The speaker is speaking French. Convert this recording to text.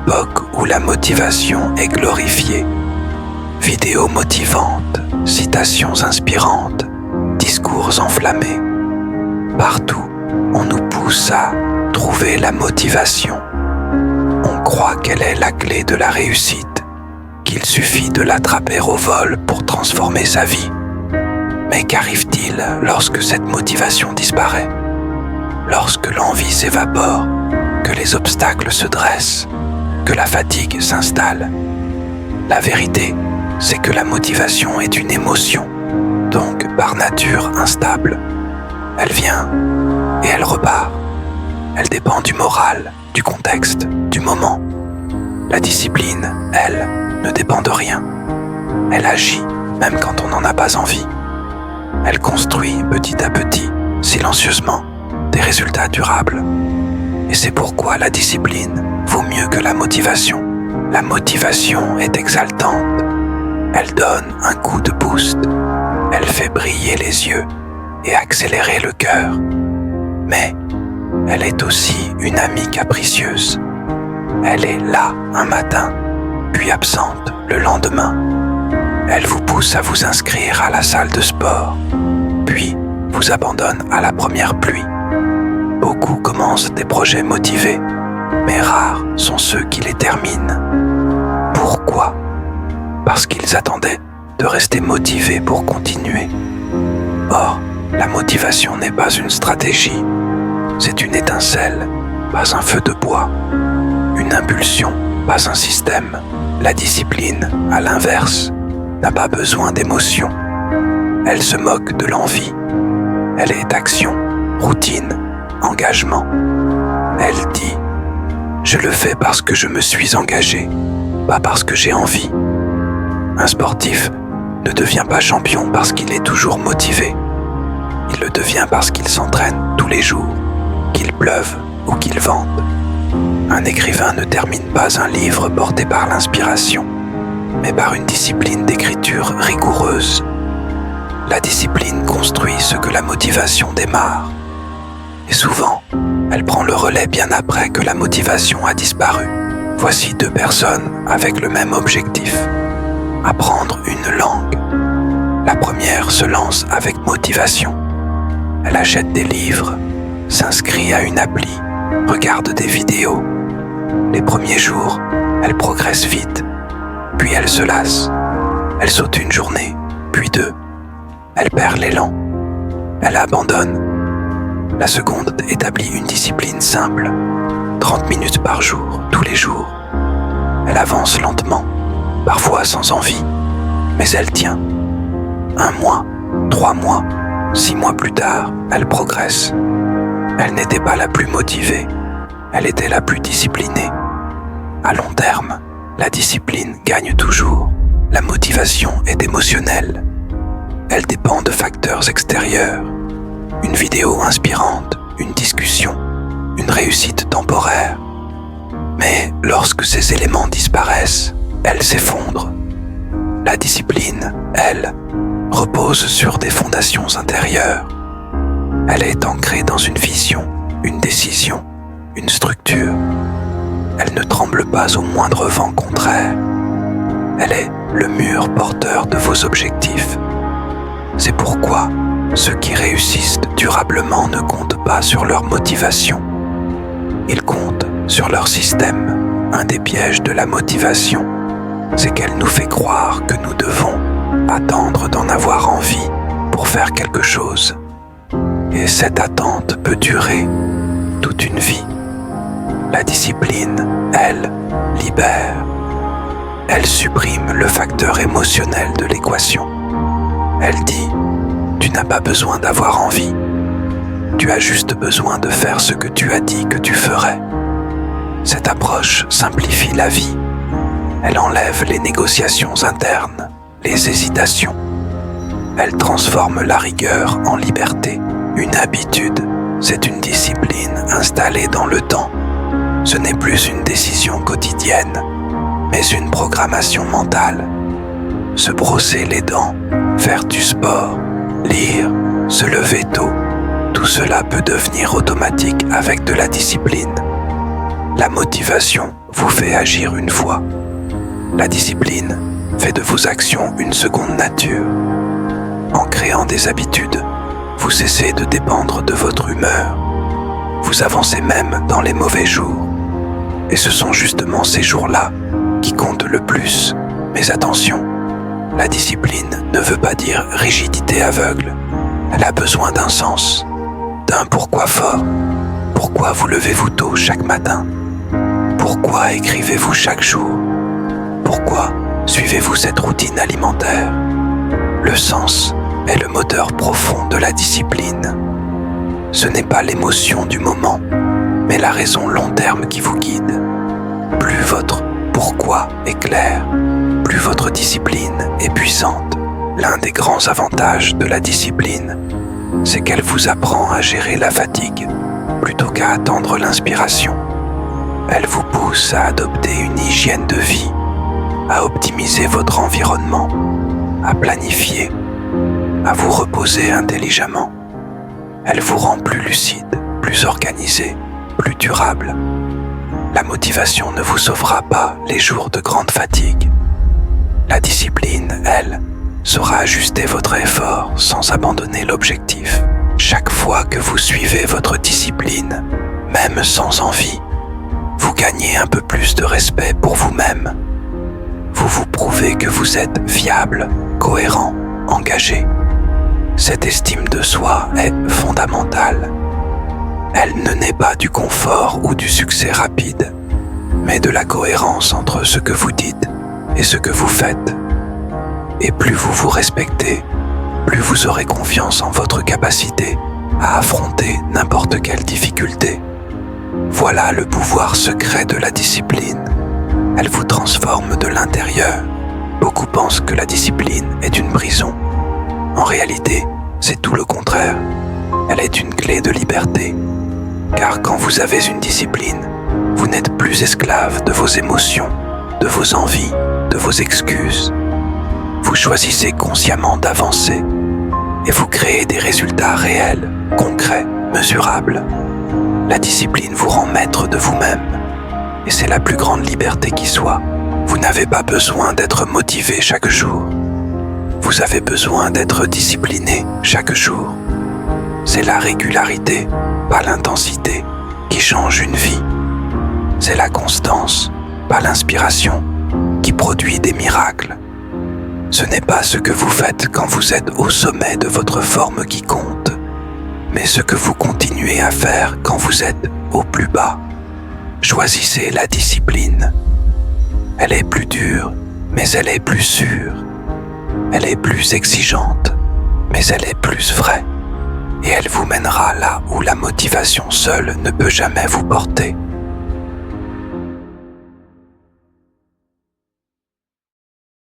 époque où la motivation est glorifiée. Vidéos motivantes, citations inspirantes, discours enflammés. Partout, on nous pousse à trouver la motivation. On croit qu'elle est la clé de la réussite, qu'il suffit de l'attraper au vol pour transformer sa vie. Mais qu'arrive-t-il lorsque cette motivation disparaît? Lorsque l'envie s'évapore, que les obstacles se dressent, que la fatigue s'installe? La vérité, c'est que la motivation est une émotion, donc par nature instable. Elle vient et elle repart. Elle dépend du moral, du contexte, du moment. La discipline, elle, ne dépend de rien. Elle agit même quand on n'en a pas envie. Elle construit petit à petit, silencieusement, des résultats durables. Et c'est pourquoi la discipline vaut mieux que la motivation. La motivation est exaltante. Elle donne un coup de boost. Elle fait briller les yeux et accélérer le cœur. Mais elle est aussi une amie capricieuse. Elle est là un matin, puis absente le lendemain. Elle vous pousse à vous inscrire à la salle de sport, puis vous abandonne à la première pluie. Beaucoup commencent des projets motivés, mais rares sont ceux qui les terminent. Pourquoi? Parce qu'ils attendaient de rester motivés pour continuer. Or, la motivation n'est pas une stratégie, c'est une étincelle, pas un feu de bois, une impulsion, pas un système. La discipline, à l'inverse, n'a pas besoin d'émotion. Elle se moque de l'envie. Elle est action, routine, engagement. Elle dit « Je le fais parce que je me suis engagé, pas parce que j'ai envie ». Un sportif ne devient pas champion parce qu'il est toujours motivé. Il le devient parce qu'il s'entraîne tous les jours, qu'il pleuve ou qu'il vente. Un écrivain ne termine pas un livre porté par l'inspiration, mais par une discipline d'écriture rigoureuse. La discipline construit ce que la motivation démarre. Et souvent, elle prend le relais bien après que la motivation a disparu. Voici deux personnes avec le même objectif: apprendre une langue. La première se lance avec motivation. Elle achète des livres, s'inscrit à une appli, regarde des vidéos. Les premiers jours, elle progresse vite, puis elle se lasse. Elle saute une journée, puis deux. Elle perd l'élan. Elle abandonne. La seconde établit une discipline simple, 30 minutes par jour, tous les jours. Elle avance lentement, parfois sans envie, mais elle tient. 1 mois, 3 mois, 6 mois plus tard, elle progresse. Elle n'était pas la plus motivée, elle était la plus disciplinée. À long terme, la discipline gagne toujours. La motivation est émotionnelle. Elle dépend de facteurs extérieurs. Une vidéo inspirante, une discussion, une réussite temporaire. Mais lorsque ces éléments disparaissent, elle s'effondre. La discipline, elle, repose sur des fondations intérieures. Elle est ancrée dans une vision, une décision, une structure. Elle ne tremble pas au moindre vent contraire. Elle est le mur porteur de vos objectifs. C'est pourquoi ceux qui réussissent durablement ne comptent pas sur leur motivation. Ils comptent sur leur système. Un des pièges de la motivation, c'est qu'elle nous fait croire que nous devons attendre d'en avoir envie pour faire quelque chose. Et cette attente peut durer toute une vie. La discipline, elle, libère. Elle supprime le facteur émotionnel de l'équation. Elle dit « Tu n'as pas besoin d'avoir envie. Tu as juste besoin de faire ce que tu as dit que tu ferais. » Cette approche simplifie la vie. Elle enlève les négociations internes, les hésitations. Elle transforme la rigueur en liberté. Une habitude, c'est une discipline installée dans le temps. Ce n'est plus une décision quotidienne, mais une programmation mentale. Se brosser les dents, faire du sport, lire, se lever tôt, tout cela peut devenir automatique avec de la discipline. La motivation vous fait agir une fois. La discipline fait de vos actions une seconde nature. En créant des habitudes, vous cessez de dépendre de votre humeur. Vous avancez même dans les mauvais jours. Et ce sont justement ces jours-là qui comptent le plus. Mais attention, la discipline ne veut pas dire rigidité aveugle. Elle a besoin d'un sens, d'un pourquoi fort. Pourquoi vous levez-vous tôt chaque matin? Pourquoi écrivez-vous chaque jour? Pourquoi suivez-vous cette routine alimentaire? Le sens est le moteur profond de la discipline. Ce n'est pas l'émotion du moment, mais la raison long terme qui vous guide. Plus votre pourquoi est clair, plus votre discipline est puissante. L'un des grands avantages de la discipline, c'est qu'elle vous apprend à gérer la fatigue plutôt qu'à attendre l'inspiration. Elle vous pousse à adopter une hygiène de vie, à optimiser votre environnement, à planifier, à vous reposer intelligemment. Elle vous rend plus lucide, plus organisé, plus durable. La motivation ne vous sauvera pas les jours de grande fatigue. La discipline, elle, saura ajuster votre effort sans abandonner l'objectif. Chaque fois que vous suivez votre discipline, même sans envie, vous gagnez un peu plus de respect pour vous-même. Vous vous prouvez que vous êtes fiable, cohérent, engagé. Cette estime de soi est fondamentale. Elle ne naît pas du confort ou du succès rapide, mais de la cohérence entre ce que vous dites et ce que vous faites. Et plus vous vous respectez, plus vous aurez confiance en votre capacité à affronter n'importe quelle difficulté. Voilà le pouvoir secret de la discipline. Elle vous transforme de l'intérieur. Beaucoup pensent que la discipline est une prison. En réalité, c'est tout le contraire. Elle est une clé de liberté. Car quand vous avez une discipline, vous n'êtes plus esclave de vos émotions, de vos envies, de vos excuses. Vous choisissez consciemment d'avancer et vous créez des résultats réels, concrets, mesurables. La discipline vous rend maître de vous-même et c'est la plus grande liberté qui soit. Vous n'avez pas besoin d'être motivé chaque jour. Vous avez besoin d'être discipliné chaque jour. C'est la régularité, pas l'intensité, qui change une vie. C'est la constance, pas l'inspiration, qui produit des miracles. Ce n'est pas ce que vous faites quand vous êtes au sommet de votre forme qui compte, mais ce que vous continuez à faire quand vous êtes au plus bas. Choisissez la discipline. Elle est plus dure, mais elle est plus sûre. Elle est plus exigeante, mais elle est plus vraie. Et elle vous mènera là où la motivation seule ne peut jamais vous porter.